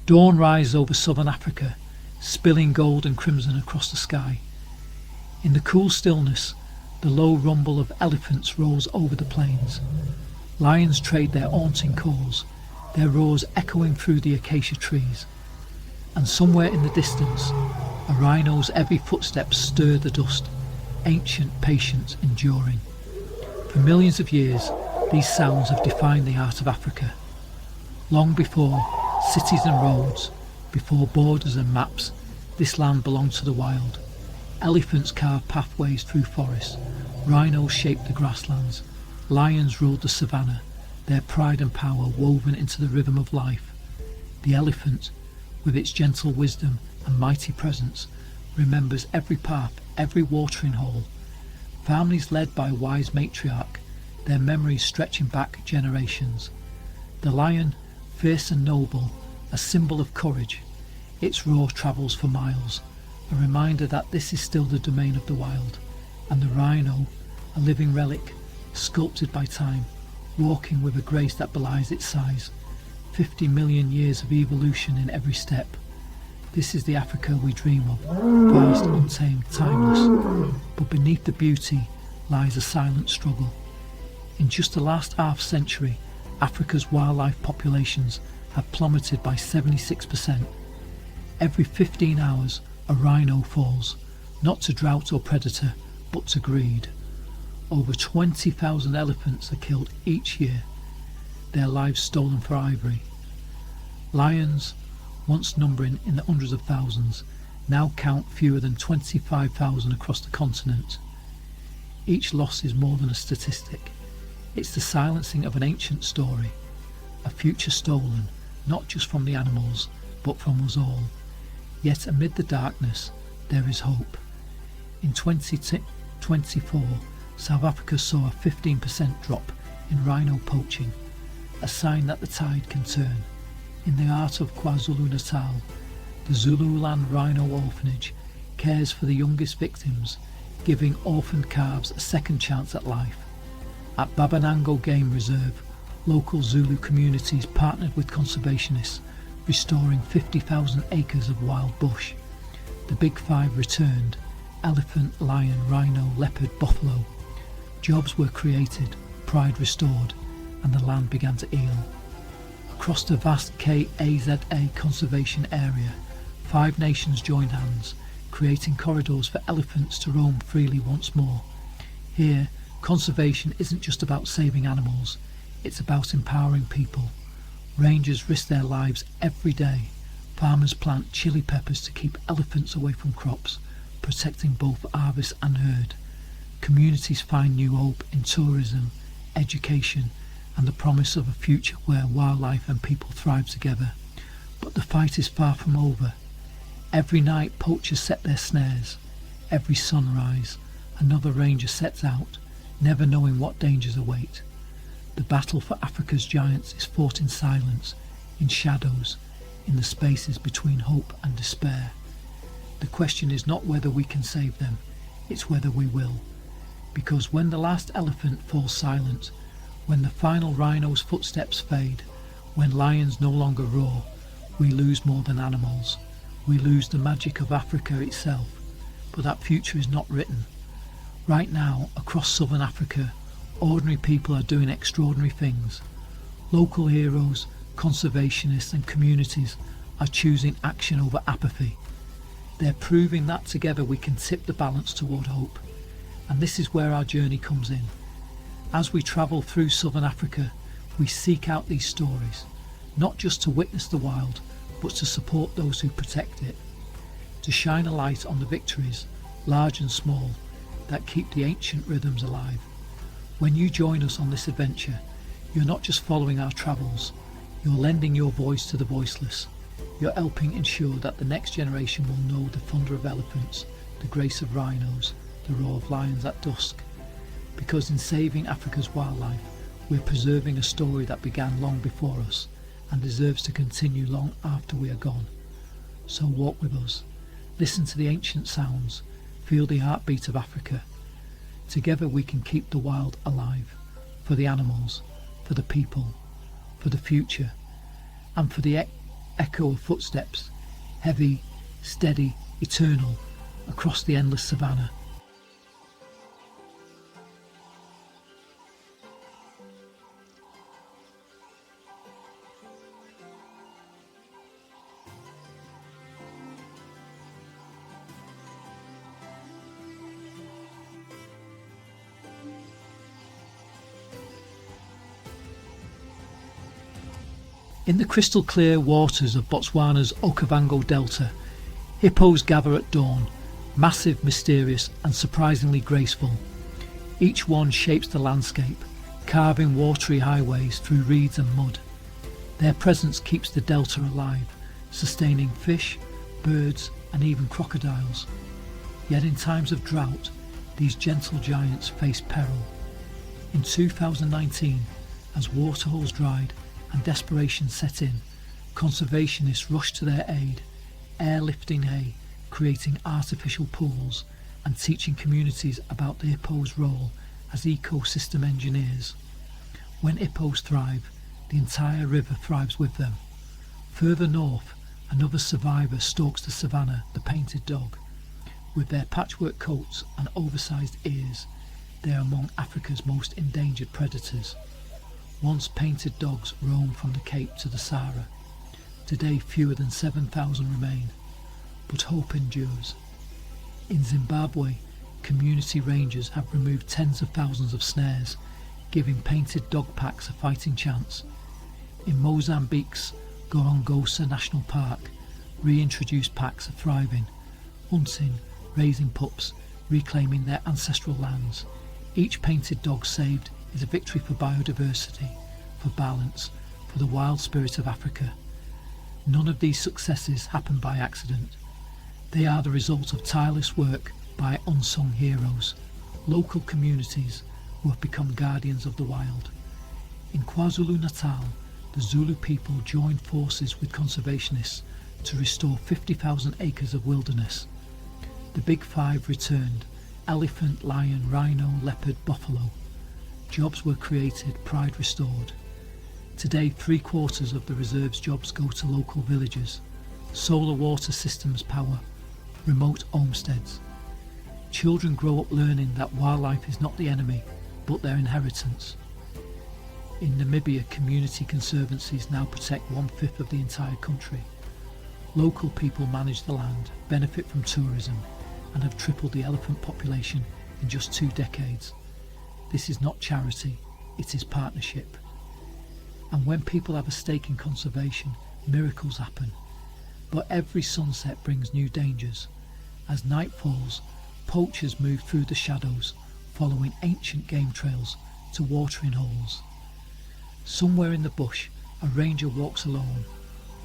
Dawn rises over southern Africa, spilling gold and crimson across the sky. In the cool stillness, the low rumble of elephants rolls over the plains. Lions trade their haunting calls, their roars echoing through the acacia trees. And somewhere in the distance, a rhino's heavy footsteps stir the dust, ancient, patient, enduring. For millions of years, these sounds have defined the art of Africa. Long before cities and roads, before borders and maps, this land belonged to the wild. Elephants carved pathways through forests, rhinos shaped the grasslands, lions ruled the savannah, their pride and power woven into the rhythm of life. The elephant, with its gentle wisdom and mighty presence, remembers every path, every watering hole. Families led by a wise matriarch, their memories stretching back generations. The lion, fierce and noble, a symbol of courage, its roar travels for miles, a reminder that this is still the domain of the wild. And the rhino, a living relic, sculpted by time, walking with a grace that belies its size. 50 million years of evolution in every step. This is the Africa we dream of, vast, untamed, timeless. But beneath the beauty lies a silent struggle. In just the last half century, Africa's wildlife populations have plummeted by 76%. Every 15 hours, a rhino falls, not to drought or predator, but to greed. Over 20,000 elephants are killed each year, their lives stolen for ivory. Lions, once numbering in the hundreds of thousands, now count fewer than 25,000 across the continent. Each loss is more than a statistic. It's the silencing of an ancient story, a future stolen, not just from the animals, but from us all. Yet amid the darkness, there is hope. In 2024, South Africa saw a 15% drop in rhino poaching, a sign that the tide can turn. In the heart of KwaZulu-Natal, the Zululand Rhino Orphanage cares for the youngest victims, giving orphaned calves a second chance at life. At Babanango Game Reserve, local Zulu communities partnered with conservationists, restoring 50,000 acres of wild bush. The Big Five returned: elephant, lion, rhino, leopard, buffalo. Jobs were created, pride restored, and the land began to heal. Across the vast KAZA conservation area, 5 nations joined hands, creating corridors for elephants to roam freely once more. Here, conservation isn't just about saving animals, it's about empowering people. Rangers risk their lives every day. Farmers plant chili peppers to keep elephants away from crops, protecting both harvest and herd. Communities find new hope in tourism, education, and the promise of a future where wildlife and people thrive together. But the fight is far from over. Every night poachers set their snares. Every sunrise, another ranger sets out, never knowing what dangers await. The battle for Africa's giants is fought in silence, in shadows, in the spaces between hope and despair. The question is not whether we can save them, it's whether we will. Because when the last elephant falls silent, when the final rhino's footsteps fade, when lions no longer roar, we lose more than animals. We lose the magic of Africa itself. But that future is not written. Right now, across southern Africa, ordinary people are doing extraordinary things. Local heroes, conservationists and communities are choosing action over apathy. They're proving that together we can tip the balance toward hope. And this is where our journey comes in. As we travel through southern Africa, we seek out these stories, not just to witness the wild, but to support those who protect it, to shine a light on the victories, large and small, that keep the ancient rhythms alive. When you join us on this adventure, you're not just following our travels, you're lending your voice to the voiceless. You're helping ensure that the next generation will know the thunder of elephants, the grace of rhinos, the roar of lions at dusk. Because in saving Africa's wildlife, we're preserving a story that began long before us and deserves to continue long after we are gone. So walk with us, listen to the ancient sounds, feel the heartbeat of Africa. Together we can keep the wild alive, for the animals, for the people, for the future, and for the echo of footsteps, heavy, steady, eternal, across the endless savannah. In the crystal clear waters of Botswana's Okavango Delta, hippos gather at dawn, massive, mysterious and surprisingly graceful. Each one shapes the landscape, carving watery highways through reeds and mud. Their presence keeps the delta alive, sustaining fish, birds and even crocodiles. Yet in times of drought, these gentle giants face peril. In 2019, as waterholes dried and desperation set in, conservationists rushed to their aid, airlifting hay, creating artificial pools and teaching communities about the hippo's role as ecosystem engineers. When hippos thrive, the entire river thrives with them. Further north, another survivor stalks the savannah, the painted dog. With their patchwork coats and oversized ears, they are among Africa's most endangered predators. Once painted dogs roamed from the Cape to the Sahara. Today fewer than 7,000 remain, but hope endures. In Zimbabwe, community rangers have removed tens of thousands of snares, giving painted dog packs a fighting chance. In Mozambique's Gorongosa National Park, reintroduced packs are thriving, hunting, raising pups, reclaiming their ancestral lands. Each painted dog saved is a victory for biodiversity, for balance, for the wild spirit of Africa. None of these successes happen by accident. They are the result of tireless work by unsung heroes, local communities who have become guardians of the wild. In KwaZulu-Natal, the Zulu people joined forces with conservationists to restore 50,000 acres of wilderness. The Big Five returned: elephant, lion, rhino, leopard, buffalo. Jobs were created, pride restored. Today, 3/4 of the reserve's jobs go to local villages. Solar water systems power remote homesteads. Children grow up learning that wildlife is not the enemy, but their inheritance. In Namibia, community conservancies now protect 1/5 of the entire country. Local people manage the land, benefit from tourism, and have tripled the elephant population in just 2 decades. This is not charity, it is partnership. And when people have a stake in conservation, miracles happen. But every sunset brings new dangers. As night falls, poachers move through the shadows, following ancient game trails to watering holes. Somewhere in the bush, a ranger walks alone,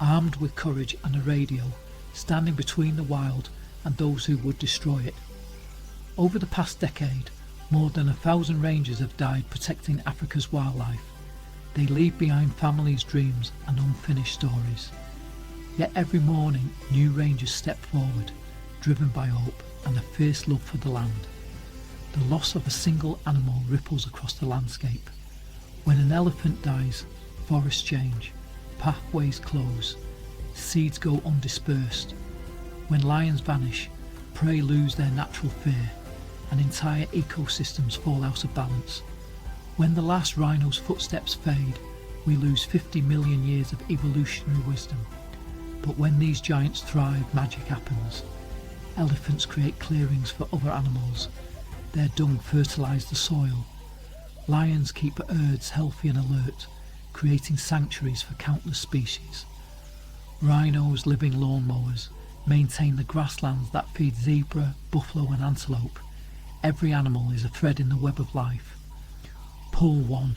armed with courage and a radio, standing between the wild and those who would destroy it. Over the past decade, more than 1,000 rangers have died protecting Africa's wildlife. They leave behind families' dreams and unfinished stories. Yet every morning, new rangers step forward, driven by hope and a fierce love for the land. The loss of a single animal ripples across the landscape. When an elephant dies, forests change, pathways close, seeds go undispersed. When lions vanish, prey lose their natural fear, and entire ecosystems fall out of balance. When the last rhino's footsteps fade, we lose 50 million years of evolutionary wisdom. But when these giants thrive, magic happens. Elephants create clearings for other animals. Their dung fertilise the soil. Lions keep herds healthy and alert, creating sanctuaries for countless species. Rhinos, living lawnmowers, maintain the grasslands that feed zebra, buffalo and antelope. Every animal is a thread in the web of life. Pull one,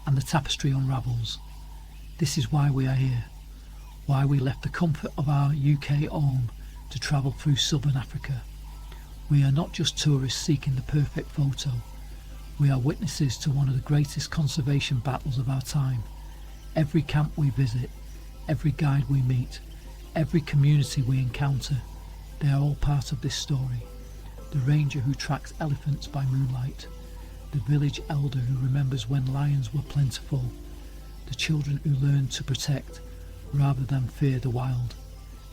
and the tapestry unravels. This is why we are here, why we left the comfort of our UK home to travel through southern Africa. We are not just tourists seeking the perfect photo. We are witnesses to one of the greatest conservation battles of our time. Every camp we visit, every guide we meet, every community we encounter, they are all part of this story. The ranger who tracks elephants by moonlight, the village elder who remembers when lions were plentiful, the children who learned to protect, rather than fear the wild.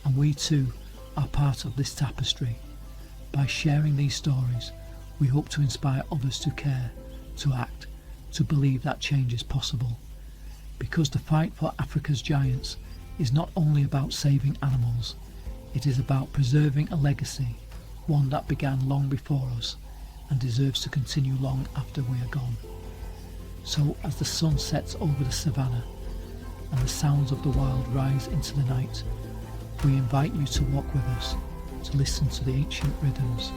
And we too are part of this tapestry. By sharing these stories, we hope to inspire others to care, to act, to believe that change is possible. Because the fight for Africa's giants is not only about saving animals, it is about preserving a legacy, one that began long before us and deserves to continue long after we are gone. So as the sun sets over the savannah and the sounds of the wild rise into the night, we invite you to walk with us, to listen to the ancient rhythms